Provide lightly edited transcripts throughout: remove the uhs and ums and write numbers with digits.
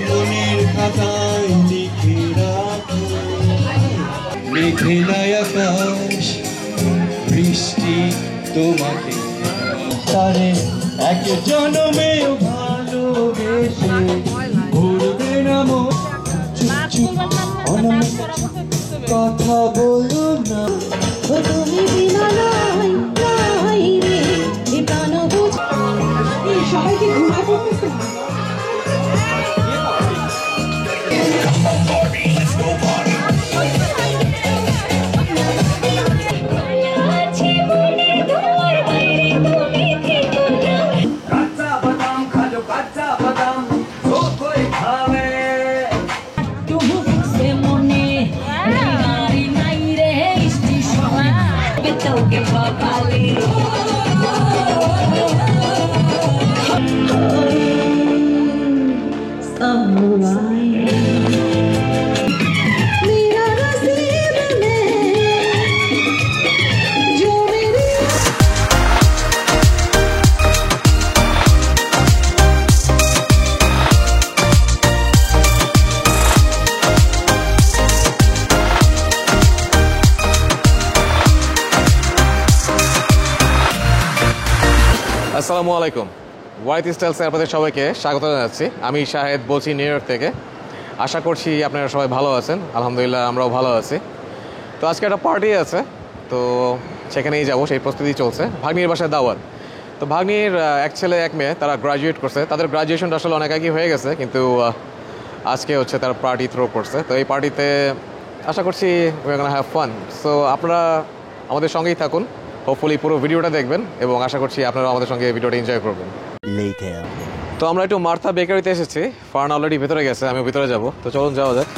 মনের খাতায় লিখে রাখো, লিখে নাই আকাশ বৃষ্টি তোমাকে, তারে এক জনমেও ভালোবেসে ভুলবে না মন। চুপ চুপ অনামিক কথা বলো না, তুমি বিনা নাই নাই রে এ প্রাণ বুঝ। এই সবাইকে ঘুমায় পড়তেছে। আসসালামু আলাইকুম, ওয়াইথ স্টাইলসে আপনাদের সবাইকে স্বাগত জানাচ্ছি। আমি শাহেদ বলছি নিউ ইয়র্ক থেকে। আশা করছি আপনারা সবাই ভালো আছেন। আলহামদুলিল্লাহ আমরাও ভালো আছি। তো আজকে একটা পার্টি আছে, তো সেখানেই যাব, সেই প্রস্তুতি চলছে। ভাগ্নির বাসায় দাওয়াত। তো ভাগ্নির এক ছেলে এক মেয়ে, তারা গ্রাজুয়েট করছে। তাদের গ্রাজুয়েশনটা আসলে অনেক আগেই হয়ে গেছে, কিন্তু আজকে হচ্ছে তারা পার্টি থ্রো করছে। তো এই পার্টিতে আশা করছি we are gonna have fun. So আপনারা আমাদের সঙ্গেই থাকুন, হোপফুলি পুরো ভিডিওটা দেখবেন এবং আশা করছি আপনারা আমাদের সঙ্গে ভিডিওটা এনজয় করবেন। তো আমরা একটু মার্থা বেকারিতে এসেছি। ফার্ন অলরেডি ভেতরে গেছে, আমিও ভিতরে যাব। তো চলুন যাওয়া যাক।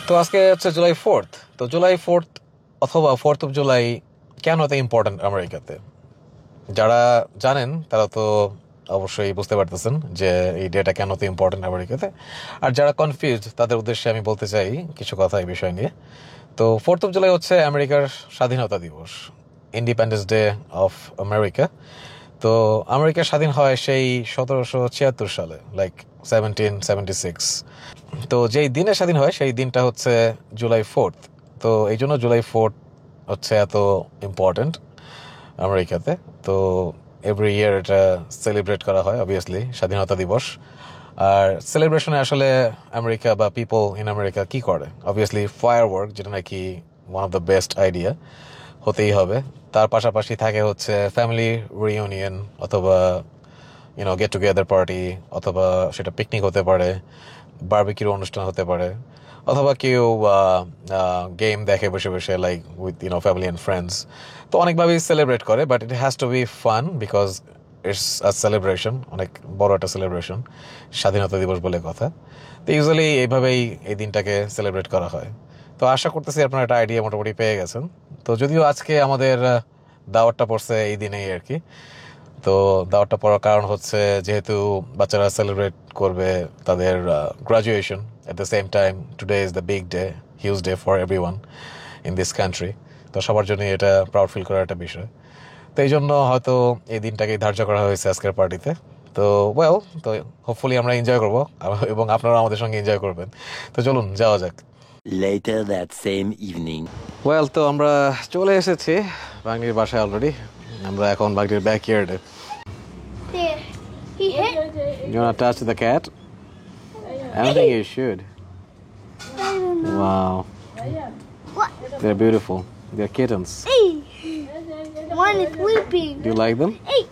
তো আজকে হচ্ছে জুলাই 4th। তো জুলাই 4th অথবা 4th অফ জুলাই কেন এত ইম্পর্ট্যান্ট আমেরিকাতে? যারা জানেন তারা তো অবশ্যই বুঝতে পারতেছেন যে এই ডেটা কেন এত ইম্পর্ট্যান্ট আমেরিকাতে। আর যারা কনফিউজড তাদের উদ্দেশ্যে আমি বলতে চাই কিছু কথা এই বিষয় নিয়ে। তো 4th অফ জুলাই হচ্ছে আমেরিকার স্বাধীনতা দিবস, ইন্ডিপেন্ডেন্স ডে অফ আমেরিকা। তো আমেরিকা স্বাধীন হয় সেই 1776 সালে, লাইক 1776। তো যেই দিনে স্বাধীন হয় সেই দিনটা হচ্ছে জুলাই 4th। তো এই জন্য জুলাই 4th হচ্ছে এত ইম্পর্ট্যান্ট আমেরিকাতে। তো এভরি ইয়ার এটা সেলিব্রেট করা হয় অবভিয়াসলি, স্বাধীনতা দিবস। আর সেলিব্রেশনে আসলে আমেরিকা বা পিপল ইন আমেরিকা কী করে? অবভিয়াসলি ফায়ার ওয়ার্ক, যেটা নাকি one of the best idea, হতেই হবে। তার পাশাপাশি থাকে হচ্ছে ফ্যামিলি রিউনিয়ন, অথবা গেট টুগেদার পার্টি, অথবা সেটা পিকনিক হতে পারে, বারবিকিউর অনুষ্ঠান হতে পারে, অথবা কেউ গেম দেখে বসে বসে, like with family and friends. তো অনেকভাবেই সেলিব্রেট করে, but it has to B fun because it's a celebration, অনেক বড় একটা সেলিব্রেশন, স্বাধীনতা দিবস বলে কথা। তো ইউজুয়ালি এইভাবেই এই দিনটাকে সেলিব্রেট করা হয়। তো আশা করতেছি আপনারা একটা আইডিয়া মোটামুটি পেয়ে গেছেন। তো যদিও আজকে আমাদের দাওয়াতটা পড়ছে এই দিনেই আর কি। তো দাওয়াতটা পড়ার কারণ হচ্ছে যেহেতু বাচ্চারা সেলিব্রেট করবে তাদের graduation, at the same time today is the big day, huge day for everyone in this country. তো সবার জন্যই এটা প্রাউড ফিল করার একটা বিষয়। তো এই জন্য হয়তো এই দিনটাকেই ধার্য করা হয়েছে আজকের পার্টিতে। তো তো হোপফুলি আমরা এনজয় করবো এবং আপনারা আমাদের সঙ্গে এনজয় করবেন। তো চলুন যাওয়া যাক। Later that same evening. তো আমরা চলে এসেছি বাগনির বাসায় অলরেডি। আমরা এখন বাগনির ব্যাকইয়ার্ডে। There. He hit. You wanna touch the cat? I don't think you should. I don't know. Wow. What? They're beautiful. They're kittens. Hey. One is sleeping. Do you like them? Hey.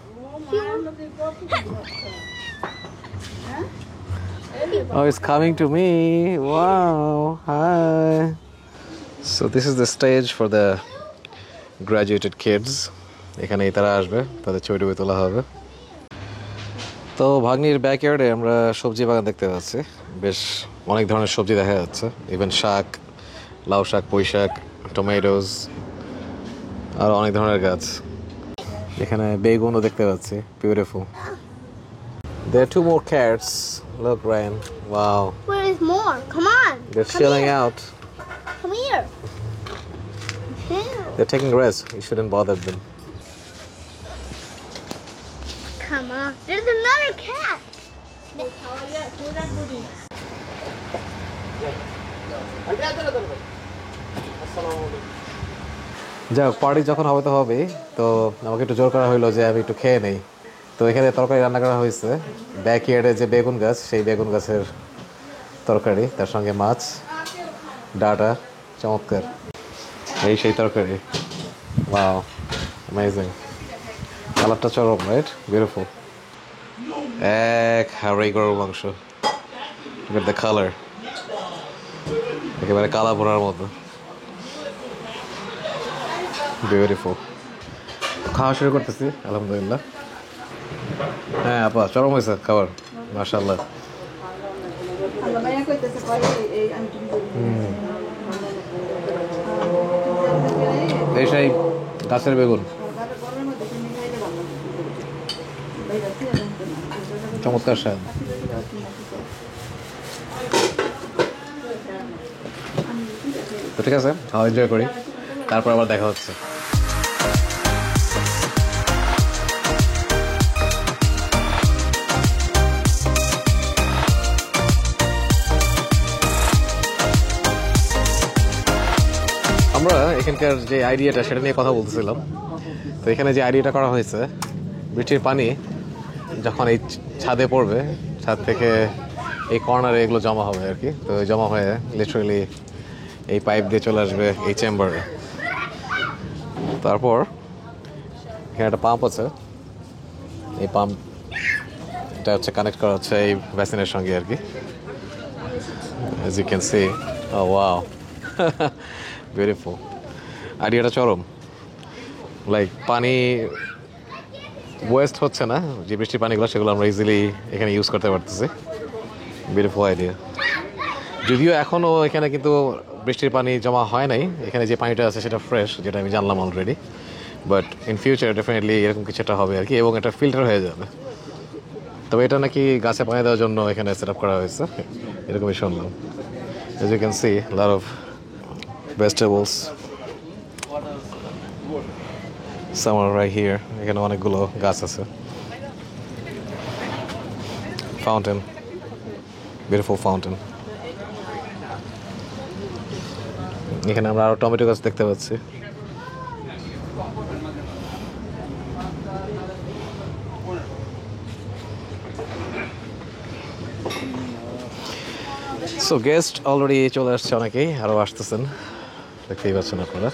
Oh, it's coming to me. Wow. Hi. So this is the stage for the graduated kids. এখানেই তারা আসবে, তাদের ছবি টবি তোলা হবে। তো ভাগ্নির ব্যাকইয়ার্ডে আমরা সবজি বাগান দেখতে পাচ্ছি। বেশ অনেক ধরনের সবজি দেখা যাচ্ছে, ইভেন শাক, লাউ শাক, পুঁই শাক, টমেটোস আর অনেক ধরনের গাছ। এখানে বেগুনও দেখতে পাচ্ছি, beautiful. There are 2 more carrots. Look, Ryan. Wow. Where is more? Come on. They're Come chilling here. out. Come here. They're taking rest. You shouldn't bother them. Come on. There's another cat. যাক, party যখন হবে তো হবেই। তো আমাকে একটু জোর করা হইলো যে আমি একটু খেয়ে নেই। তো এখানে তরকারি রান্না করা হয়েছে, ব্যাকইয়ার্ডে যে বেগুন গাছ, সেই বেগুন গাছের তরকারি, তার সঙ্গে মাছ, ডাটা, চমৎকার। এই সেই তরকারি। Wow, amazing. কালারটা চরম, রাইট? বিউটিফুল। এক হাড়ি গরুর মাংস। Look at the color. একেবারে কালা ভোড়ার মতো। বিউটিফুল। খাওয়া শুরু করতেছি, আলহামদুলিল্লাহ। হ্যাঁ আপা, চরম হয়েছে খাবার, মাশাআল্লাহ। এই সেই গাছের বেগুন, চমৎকার স্বাদ। তো ঠিক আছে, খাওয়া এনজয় করি, তারপর আবার দেখা হচ্ছে। আমরা এখানকার যে আইডিয়াটা সেটা নিয়ে কথা বলতেছিলাম। তো এখানে যে আইডিয়াটা করা হয়েছে, বৃষ্টির পানি যখন এই ছাদে পড়বে, ছাদ থেকে এই কর্নারে এগুলো জমা হবে আর কি। তো জমা হয়ে লিটারালি এই পাইপ দিয়ে চলে আসবে এই চেম্বারে। তারপর এখানে একটা পাম্প আছে, এই পাম্পটা হচ্ছে কানেক্ট করা হচ্ছে এই বেসিনের সঙ্গে আর কি। As you can see, oh wow, beautiful. আইডিয়াটা চরম। লাইক পানি ওয়েস্ট হচ্ছে না, যে বৃষ্টির পানিগুলো সেগুলো আমরা ইজিলি এখানে ইউজ করতে পারতেছি। Beautiful idea. যদিও এখনও এখানে কিন্তু বৃষ্টির পানি জমা হয় নাই, এখানে যে পানিটা আছে সেটা ফ্রেশ, যেটা আমি জানলাম already. But in future definitely এরকম কিছুটা হবে আর কি, এবং এটা ফিল্টার হয়ে যাবে। তবে এটা নাকি গাছে পানি দেওয়ার জন্য এখানে সেট আপ করা হয়েছে, এরকমই শুনলাম। As you can see, a lot of vegetables. Some are right here. এখানে অনেকগুলো গাছ আছে। Fountain, beautiful fountain. এখানে আমরা আরো টমেটো গাছ দেখতে পাচ্ছি। সো গেস্ট অলরেডি চলে আসছে, অনেকেই আরও আসতেছেন, দেখতেই পাচ্ছেন আপনারা।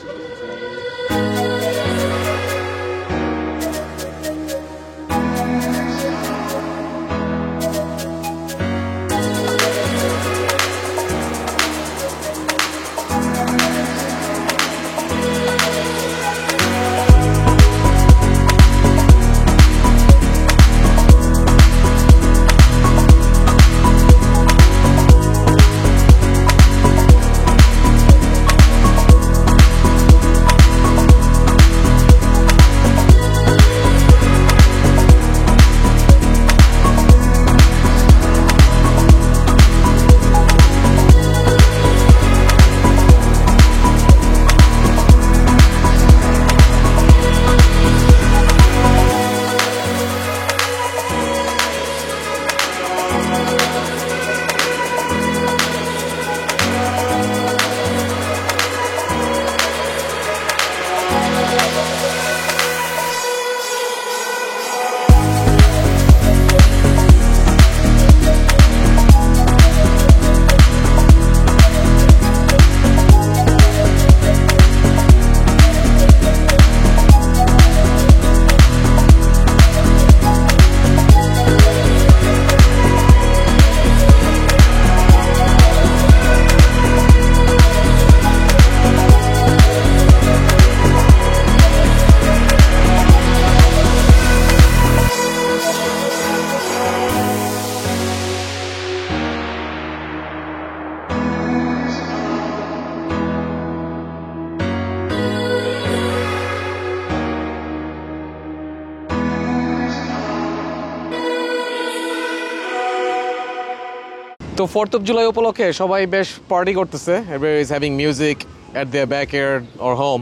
তো 4th of July উপলক্ষে সবাই বেশ পার্টি করতেছে, everybody is having music at their backyard or home.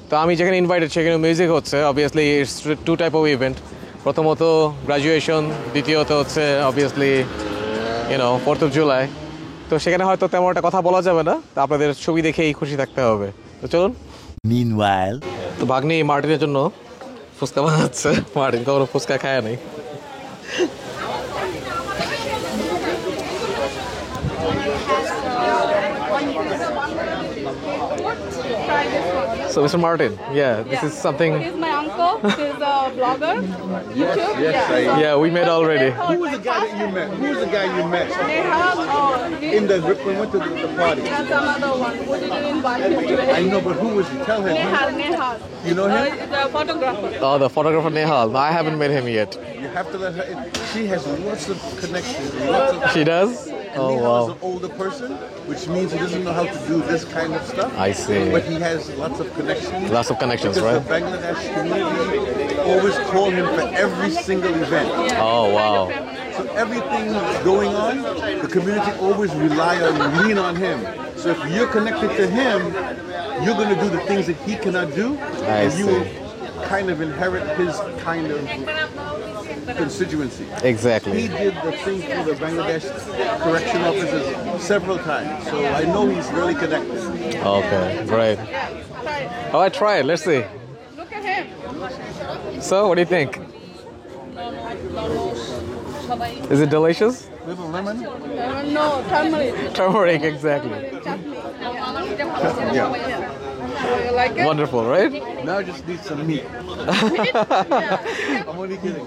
তো আমি যেখানে ইনভাইটেড সেখানে মিউজিক হচ্ছে। Obviously it's two type of event, প্রথমত গ্রাজুয়েশন, দ্বিতীয়ত হচ্ছে অবভিয়াসলি 4th of July। তো সেখানে হয়তো তেমন একটা কথা বলা যাবে না, তো আপনাদের ছবি দেখেই খুশি থাকতে হবে। তো চলুন। Meanwhile, তো ভাগ্নি মার্টিনের জন্য ফুচকা বানাচ্ছে। মার্টিন কখনো ফুচকা খায় নাই। So, Mr. Martin, yeah, this is something. He's my uncle. He's a blogger. YouTube. Yeah, we met already. Who was the guy that you met? Who was the guy you met Nehal. in the when we went to the party? That's another one. We didn't invite him today. I know, but who was he? Tell him. Nehal. You know him? The photographer. Oh, the photographer Nehal. No, I haven't met him yet. You have to let her. She has lots of connections. Lots of. She does? And Oh, Nehal is wow. an older person, which means he doesn't know how to do this kind of stuff. I see. But he has lots of connections. Lots of connections, because right? the Bangladesh community always call him for every single event. Oh, wow. So everything that's going on, the community always lean on him. So if you're connected to him, you're going to do the things that he cannot do. I and you see. will kind of inherit his kind of constituency. Exactly. He did the thing through the Bangladesh correction officers several times. So I know he's really connected. Okay, great. Oh, I try it. Let's see. Look at him. So, what do you think? Is it delicious? Little lemon? No, turmeric. Turmeric, exactly. Chutney. Yeah. So you like it? Wonderful, right? Now I just need some meat. I'm only kidding.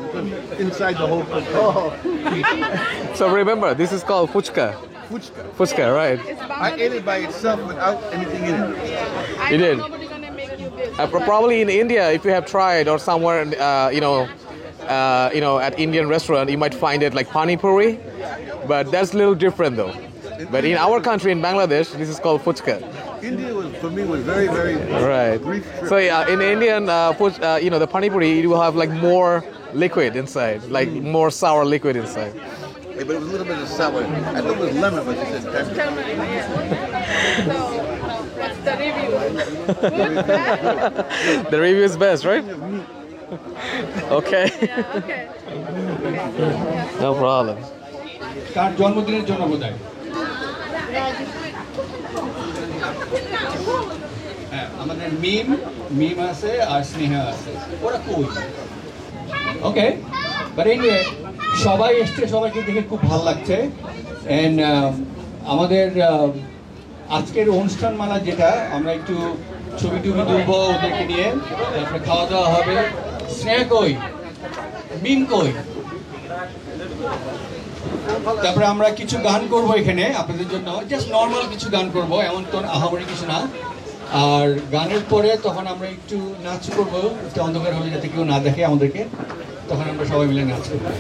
It's inside the whole thing. Oh. So remember, this is called fuchka. Fuchka. Fuchka, right? I ate it by itself without anything in it. I You know did? nobody's gonna make you this. Probably in India, if you have tried, or somewhere, at Indian restaurant, you might find it like pani puri, but that's a little different though. But in our country, in Bangladesh, this is called fuchka. India for me was very, very Right. brief trip. So yeah, in Indian, the pani puri, you will have like more liquid inside, like more sour liquid inside. Yeah, but it was a little bit of sour. I thought it was lemon, but you said turmeric. Turmeric, yeah. So, what's the review? Good, bad? The review is best, right? Okay. Yeah, okay. No problem. তার জন্মদিনের জন্য বোধহয়। হ্যাঁ, আমাদের মিম আছে আর স্নেহা আছে, ওরা কই? ওকে, বাট এনিওয়ে সবাই এসছে, সবাইকে দেখে খুব ভালো লাগছে। এন্ড আমাদের আজকের অনুষ্ঠান মালা যেটা, আমরা একটু ছবি টবি তুলবো ওদেরকে নিয়ে, তারপরে খাওয়া দাওয়া হবে। স্নেহা কই? মিম কই? তারপরে আমরা কিছু গান করব এখানে আপনাদের জন্য, জাস্ট নর্মাল কিছু গান করব, এমন তো আহামরি কিছু না। আর গানের পরে তখন আমরা একটু নাচ করবো, একটু অন্ধকার হলে যাতে কেউ না দেখে আমাদেরকে, তখন আমরা সবাই মিলে নাচ করবো।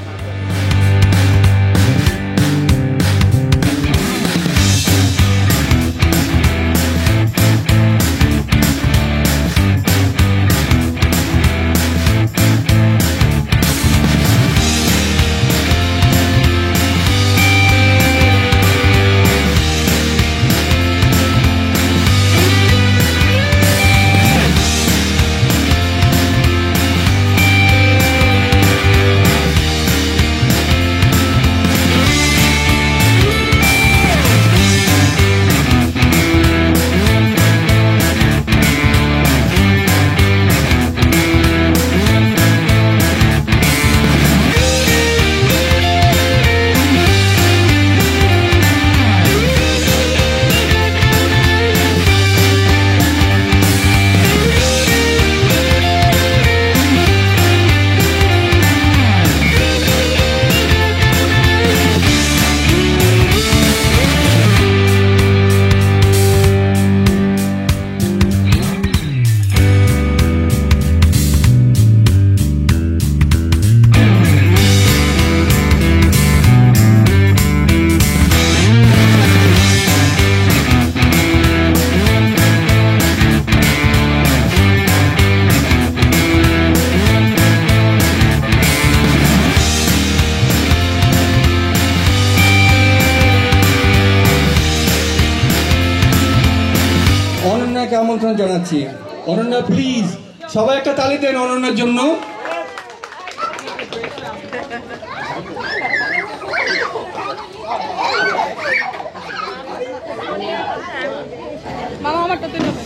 অনন্যাকে আমন্ত্রণ জানাচ্ছি। অনন্যা প্লিজ, সবাই একটা তালি দেন অনন্যার জন্য। মামা আমারটা তুলে দাও।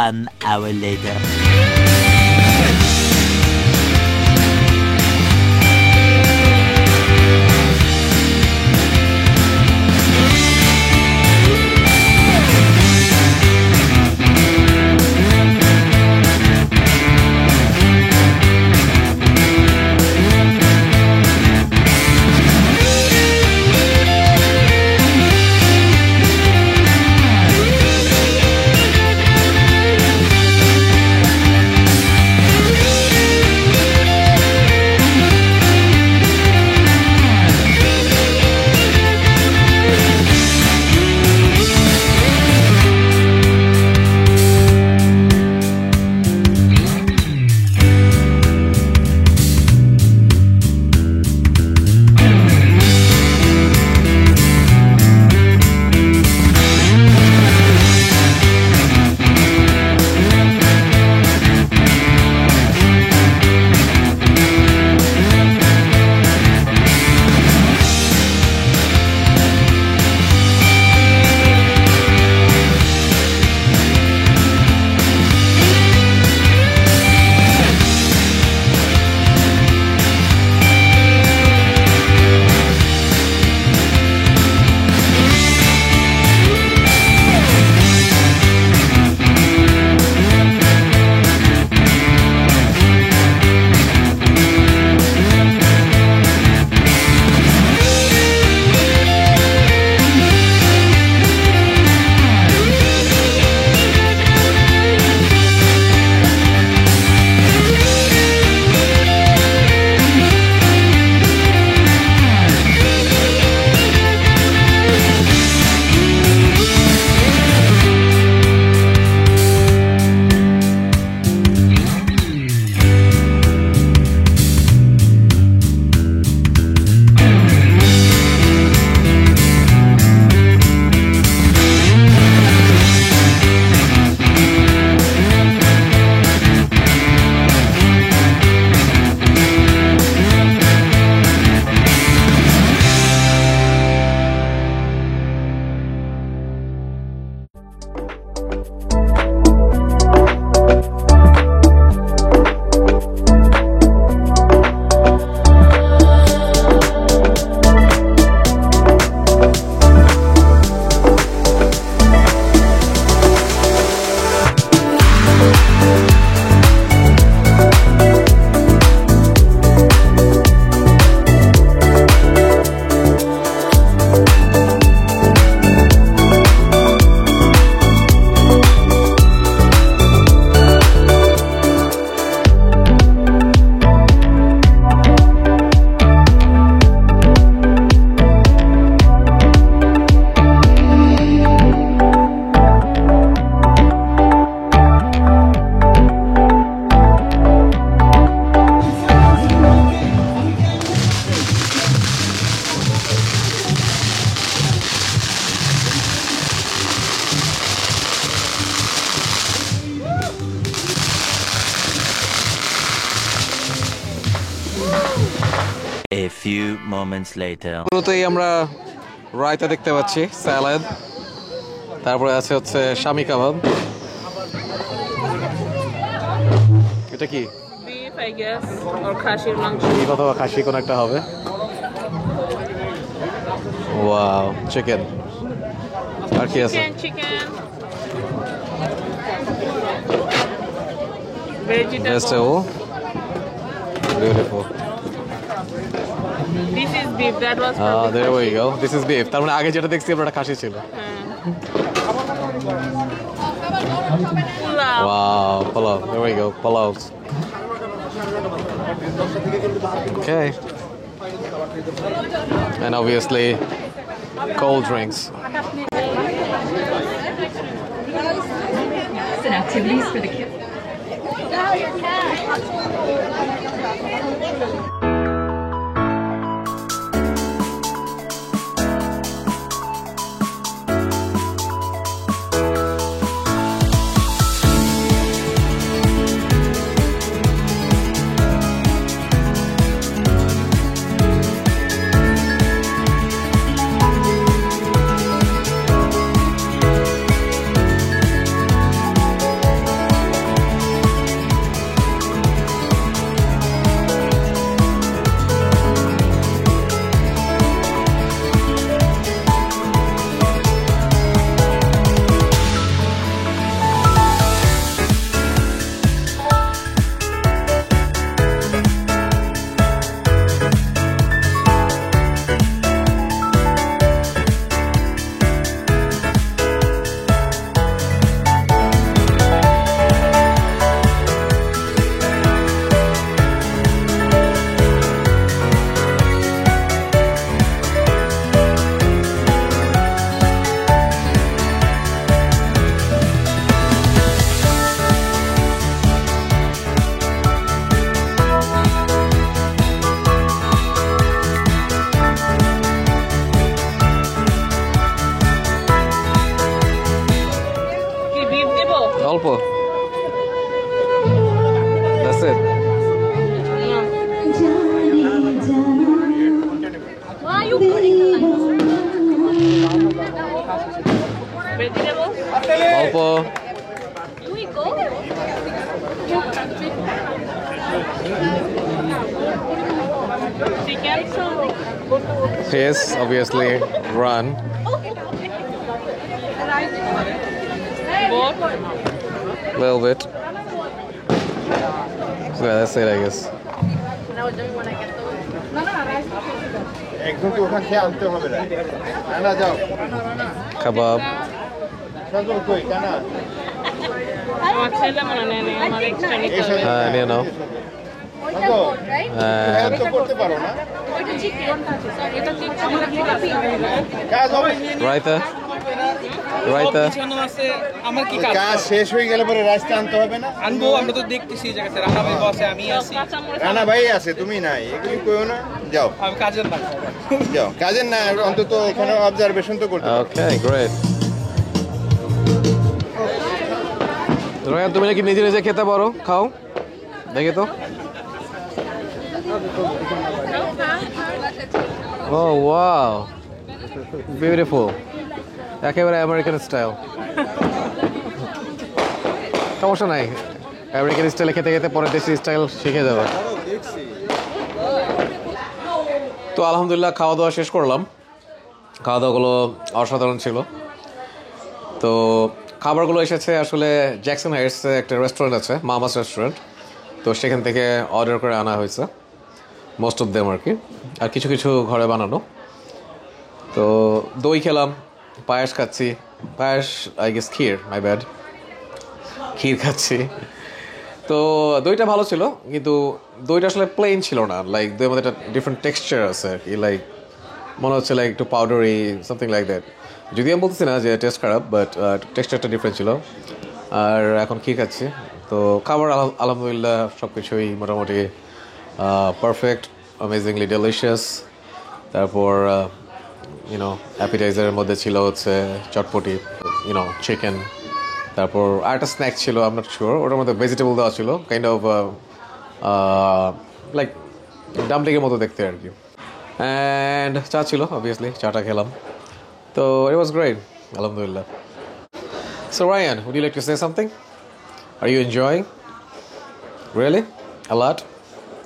One hour later. A few moments later. শুরুতেই আমরা রায়তা দেখতে পাচ্ছি, স্যালাড, তারপরে আছে হচ্ছে শামি কাবাব। এটা কি? Beef, I guess, or খাসির মাংস। বিফ অথবা খাসি কোন একটা হবে। Wow, chicken. আর কি আছে? Chicken. Vegetable. Vegetable. Beautiful. This is beef. That was. There we go. This is beef. তার মানে আগে যেটা দেখছি আমরা খাসি ছিল। Pulao. Wow, pulao. There we go. Pulaos. Okay. And obviously, cold drinks. And activities for the kids. অল্প। That's it. Why are you putting Vegetable. অল্প। Can we go? Chicken. Yes, obviously, run. Pork. Little bit. So yeah, that's it, I guess. একদম তো ওখান থেকে আনতে হবে না না যাও Kebab. সজল কই কানা আমার ছেলে মনে নেই আমার এক্সট্রা নিতে হবে। You know. সজল হেল্প তো করতে পারো না কাজ হবে Raita. Raita. আমার কি কাজ কাজ শেষ হয়ে গেলে পরে রাস্তা আনতে হবে না আনবো আমরা তো দেখতেছি এই জায়গাতে রানা ভাই বসে আমি আছি রানা ভাই আছে তুমি নাই এগুলি কইও না যাও আমি কাজের না যাও কাজের না অন্তত এখানে অবজারভেশন তো করতে Okay, great. রোয়া তুমি নাকি নিজে নিজে খেতে পারো, খাও দেখি তো। Oh wow, beautiful. একেবারে আমেরিকান স্টাইল। সমস্যা নাই, আমেরিকান স্টাইলে খেতে খেতে পরে দেশি স্টাইল শিখে যাবে। তো আলহামদুলিল্লাহ খাওয়া দাওয়া শেষ করলাম। খাওয়া দাওয়াগুলো অসাধারণ ছিল। তো খাবারগুলো এসেছে আসলে জ্যাকসন হাইটসে একটা রেস্টুরেন্ট আছে, মামাস রেস্টুরেন্ট, তো সেখান থেকে অর্ডার করে আনা হয়েছে মোস্ট অফ দেম আর কি, আর কিছু কিছু ঘরে বানানো। তো দই খেলাম, পায়েস খাচ্ছি, পায়েস আই গেস ক্ষীর, মাই ব্যাড, ক্ষীর খাচ্ছি। তো দইটা ভালো ছিল, কিন্তু দইটা আসলে প্লেন ছিল না, লাইক দইয়ের মধ্যে একটা ডিফারেন্ট টেক্সচার আছে আর কি, লাইক মনে হচ্ছে লাইক একটু পাউডারি সামথিং লাইক দ্যাট। যদি আমি বলতেছি না যে টেস্ট খারাপ, বাট টেক্সচারটা ডিফারেন্ট ছিল। আর এখন ক্ষীর খাচ্ছি। তো খাবার আলহামদুলিল্লাহ সব কিছুই মোটামুটি পারফেক্ট, অ্যামেজিংলি ডেলিশিয়াস। তারপর ইউনো অ্যাপিটাইজারের মধ্যে ছিল হচ্ছে চটপটি, ইউনো চিকেন, তারপর আর একটা স্ন্যাক ছিল, আই এম নট শিওর, ওটার মধ্যে ভেজিটেবল দেওয়া ছিল, কাইন্ড অফ লাইক ডাম্পলিংয়ের মতো দেখতে আর কি। অ্যান্ড চা ছিল অবভিয়াসলি, চাটা খেলাম। তো it was great, alhamdulillah. So Ryan, would you like to say something? Are you enjoying? Really? A lot?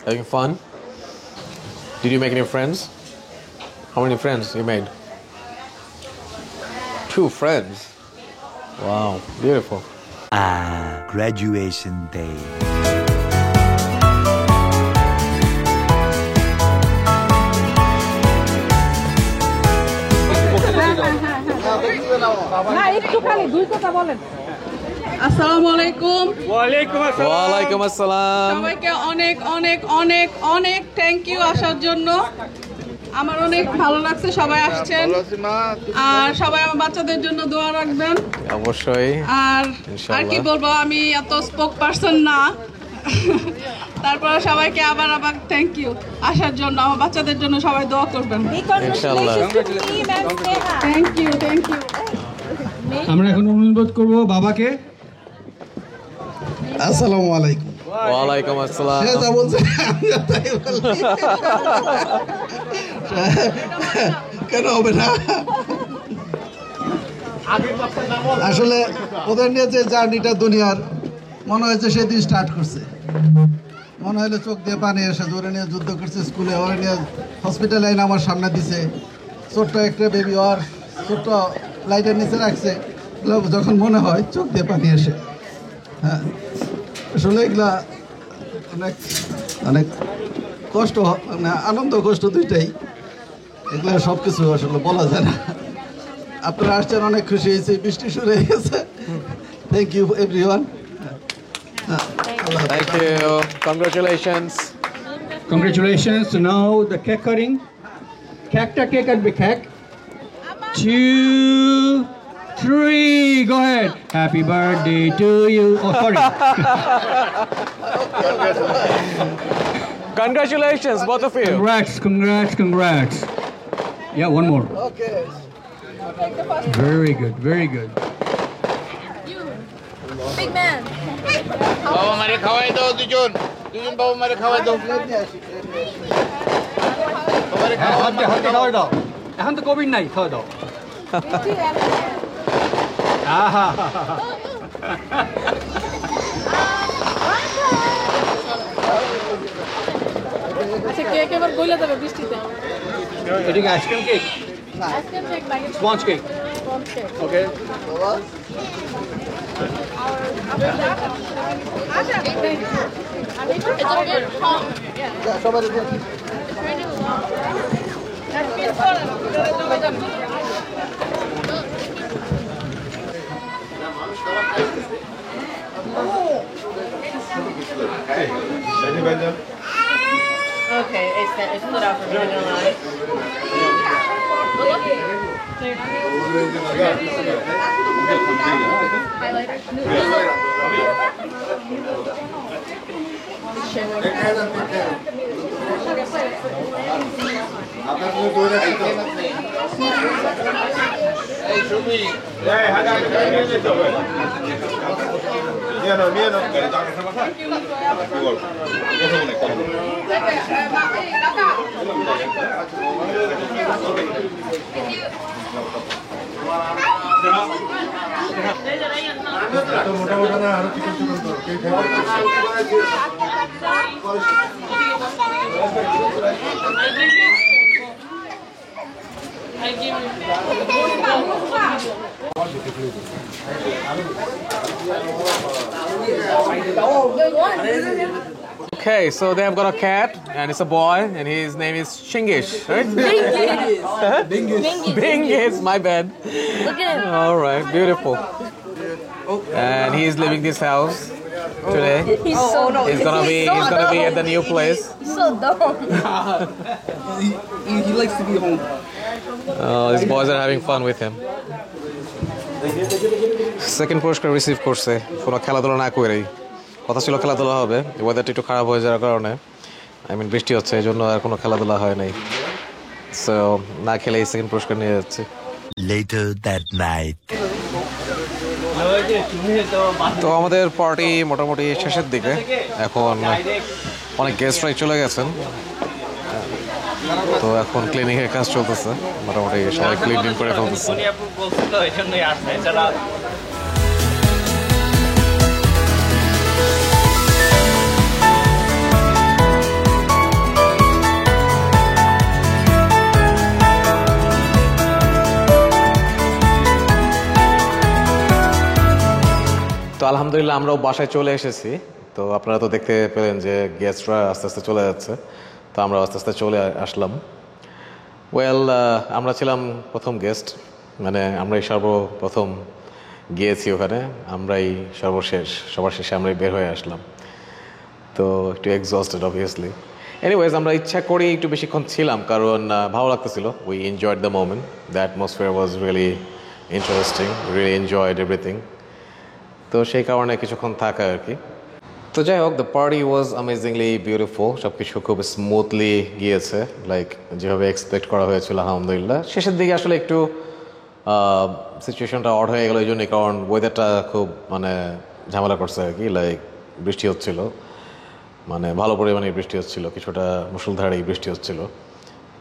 Having fun? Did you make any friends? How many friends you made? 2 friends. Wow, beautiful. Graduation day. না একটু খালি 2 কথা বলেন। আসসালামু আলাইকুম। ওয়ালাইকুম আসসালাম। সবাইকে অনেক অনেক অনেক অনেক থ্যাংক ইউ আসার জন্য। আমার অনেক ভালো লাগছে সবাই আসছেন, আর সবাই আমার বাচ্চাদের জন্য দোয়া রাখবেন অবশ্যই। আর কি বলবো, আমি এত স্পোক পারসন না, তারপরে সবাইকে আবার থ্যাংক ইউ আসার জন্য। আমার বাচ্চাদের জন্য সবাই দোয়া করবেন ইনশাআল্লাহ। Thank you thank you. আমরা এখন অনুরোধ করব বাবাকে। আসসালামু আলাইকুম। ওয়ালাইকুম আসসালাম। সে যা বলছে আমি তাই বলি। কেন হবে না? আসলে ওদের নিয়ে যে জার্নিটা দুনিয়ার মনে হয়েছে সেদিন স্টার্ট করছে। মনে হলো চোখ দিয়ে পানি এসে ওরে নিয়ে যুদ্ধ করছে স্কুলে, ওরে নিয়ে হসপিটাল লাইন আমার সামনে দিছে, ছোট্ট একটা বেবি ওর ছোট্ট লাইটের নিচে রাখছে, যখন মনে হয় চোখ দিয়ে পানি এসে। হ্যাঁ, আসলে এগুলা অনেক অনেক কষ্ট, মানে আনন্দ কষ্ট দুইটাই, এগুলা সব কিছু আসলে বলা যায় না। আপনারা আসছেন, অনেক খুশি হয়েছে, বৃষ্টি শুরু হয়ে গেছে। Thank you everyone. Thank you. Congratulations. Congratulations. So now the cake cutting. Cake at the cake. 2, 3. Go ahead. Happy birthday to you. Oh, sorry. Congratulations, both of you. Congrats. Yeah, one more. Okay. Very good. You, big man. বাবা মারে খাওয়াই দাও, দুজন বাবা মারে খাওয়াই দাও। হাতে খাওয়াই দাও। এখন তো কোভিড নাই, খাওয়া দাও। আহা, আচ্ছা, কেক এবার গলে যাবে বৃষ্টিতে। এদিকে আইসক্রিম কেক, আইসক্রিম কেক লাগে, sponge cake. Okay, Okay, it's split out from vanilla line. Okay, so they have got a cat, and it's a boy, and his name is Chingish, right? Bingis, my bad. Look at him. All right, beautiful. And he's leaving this house today. He's so dumb. He's gonna be at the new place. He's so dumb. He likes to be home. These boys are having fun with him. Second পুরস্কার receive করছে কোনো খেলাধুলা না করেই। কথা ছিল খেলাধুলা হবে, ওয়েদারটা একটু খারাপ হয়ে যাওয়ার কারণে, বৃষ্টি হচ্ছে, এই জন্য আর কোনো খেলাধুলা হয় নাই। সো না খেলেই সেকেন্ড পুরস্কার নিয়ে যাচ্ছে। Later that night. তো আমাদের পার্টি মোটামুটি শেষের দিকে, এখন অনেক গেস্টরাই চলে গেছেন। তো এখন ক্লিনিকের কাজ চলতেছে, মোটামুটি সবাই ক্লিন করে ফেলতেছে। তো আলহামদুলিল্লাহ আমরাও বাসায় চলে এসেছি। তো আপনারা তো দেখতে পেলেন যে গেস্টরা আস্তে আস্তে চলে যাচ্ছে, তো আমরা আস্তে আস্তে চলে আসলাম। ওয়েল, আমরা ছিলাম প্রথম গেস্ট, মানে আমরাই সর্বপ্রথম গিয়েছি ওখানে, আমরাই সর্বশেষ, সবার শেষে আমরাই বের হয়ে আসলাম। তো একটু এক্সস্টেড অবভিয়াসলি। এনিওয়েজ, আমরা ইচ্ছা করেই একটু বেশিক্ষণ ছিলাম, কারণ ভালো লাগতেছিল। We enjoyed the moment, the atmosphere was really interesting, really enjoyed everything. তো সেই কারণে কিছুক্ষণ থাকা আর কি। তো যাই হোক, the party was amazingly beautiful, সব কিছু খুব স্মুথলি গিয়েছে, লাইক যেভাবে এক্সপেক্ট করা হয়েছিল আলহামদুলিল্লাহ। শেষের দিকে আসলে একটু সিচুয়েশনটা অড হয়ে গেলো এই জন্যই, কারণ ওয়েদারটা খুব মানে ঝামেলা করছে আর কি। লাইক বৃষ্টি হচ্ছিল, মানে ভালো পরিমাণে বৃষ্টি হচ্ছিল, কিছুটা মুষলধারেই বৃষ্টি হচ্ছিল।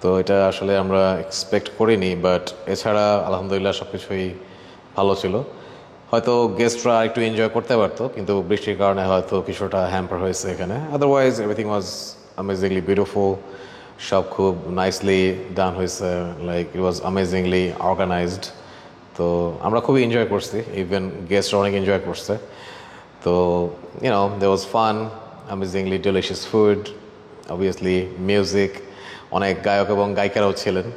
তো এটা আসলে আমরা এক্সপেক্ট করিনি, বাট এছাড়া আলহামদুলিল্লাহ সব কিছুই ভালো ছিল। হয়তো গেস্টরা একটু এনজয় করতে পারতো, কিন্তু বৃষ্টির কারণে হয়তো কিছুটা হ্যাম্পার হয়েছে এখানে। Otherwise everything was amazingly beautiful, সব খুব নাইসলি ডান হয়েছে, like it was amazingly organised. তো আমরা খুবই এনজয় করছি, ইভেন গেস্টরা অনেক এনজয় করছে। তো you know, they was fun, amazingly delicious food, obviously music, অনেক গায়ক এবং গায়িকারাও ছিলেন।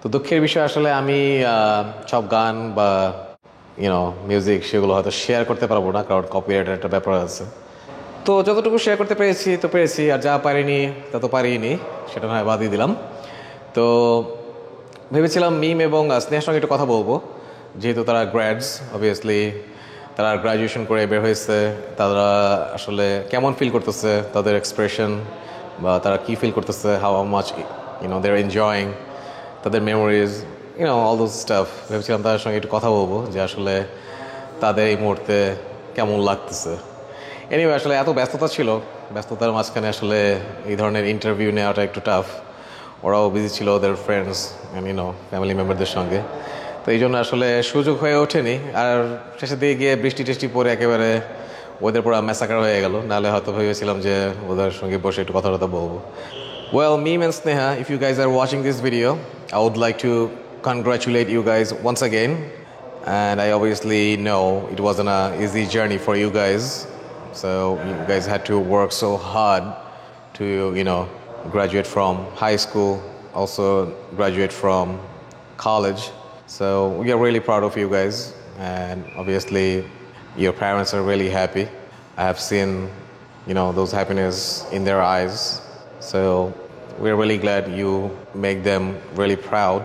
তো দুঃখের বিষয় আসলে আমি সব গান বা মিউজিক সেগুলো হয়তো শেয়ার করতে পারবো না, কারণ কপিরাইটের একটা ব্যাপার আছে। তো যতটুকু শেয়ার করতে পেরেছি তো পেরেছি, আর যা পারিনি তা তো পারিনি, সেটা নয় বাদই দিলাম। তো ভেবেছিলাম মিম এবং স্নেহার সঙ্গে একটু কথা বলবো, যেহেতু তারা গ্র্যাডস, অবভিয়াসলি তারা গ্র্যাজুয়েশন করে বের হয়েছে, তারা আসলে কেমন ফিল করতেছে, তাদের এক্সপ্রেশন বা তারা কী ফিল করতেছে, how much they are enjoying, তাদের মেমোরিজ, অল দোজ স্টাফ। ভেবেছিলাম তাদের সঙ্গে একটু কথা বলবো যে আসলে তাদের এই মুহূর্তে কেমন লাগতেছে। এনিওয়ে, আসলে এত ব্যস্ততা ছিল, ব্যস্ততার মাঝখানে আসলে এই ধরনের ইন্টারভিউ নেওয়াটা একটু টাফ। ওরাও বিজি ছিল ওদের ফ্রেন্ডস ফ্যামিলি মেম্বারদের সঙ্গে, তো এই জন্য আসলে সুযোগ হয়ে ওঠেনি। আর শেষের দিকে গিয়ে বৃষ্টি টেষ্টি পরে একেবারে ওদের পুরো ম্যাসাকার হয়ে গেল, নাহলে হয়তো ভেবেছিলাম যে ওদের সঙ্গে বসে একটু কথা বলবো। Well, Meme and Sneha, if you guys are watching this video, I would like to congratulate you guys once again. And I obviously know it wasn't an easy journey for you guys. So you guys had to work so hard to, graduate from high school, also graduate from college. So we are really proud of you guys. And obviously your parents are really happy. I have seen, those happiness in their eyes. So we're really glad you make them really proud,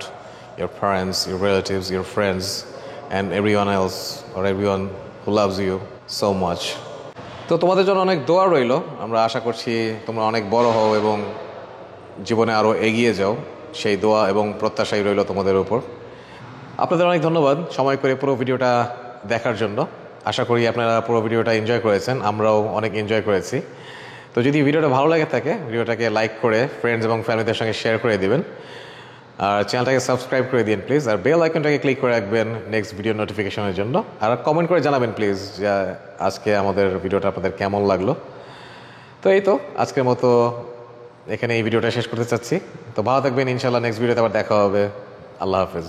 your parents, your relatives, your friends, and everyone else or everyone who loves you so much. তো তোমাদের জন্য অনেক দোয়া রইল। আমরা আশা করছি তোমরা অনেক বড় হও এবং জীবনে আরও এগিয়ে যাও, সেই দোয়া এবং প্রত্যাশাই রইল তোমাদের উপর। আপনাদের অনেক ধন্যবাদ সময় করে পুরো ভিডিওটা দেখার জন্য। আশা করি আপনারা পুরো ভিডিওটা এনজয় করেছেন, আমরাও অনেক এনজয় করেছি। তো যদি ভিডিওটা ভালো লাগে থাকে, ভিডিওটাকে লাইক করে ফ্রেন্ডস এবং ফ্যামিলিদের সঙ্গে শেয়ার করে দিবেন, আর চ্যানেলটাকে সাবস্ক্রাইব করে দিন প্লিজ, আর বেল আইকনটাকে ক্লিক করে রাখবেন নেক্সট ভিডিও নোটিফিকেশনের জন্য। আর কমেন্ট করে জানাবেন প্লিজ যে আজকে আমাদের ভিডিওটা আপনাদের কেমন লাগলো। তো এই তো আজকের মতো এখানে এই ভিডিওটা শেষ করতে চাচ্ছি। তো ভালো থাকবেন, ইনশাল্লাহ নেক্সট ভিডিওতে আবার দেখা হবে। আল্লাহ হাফেজ।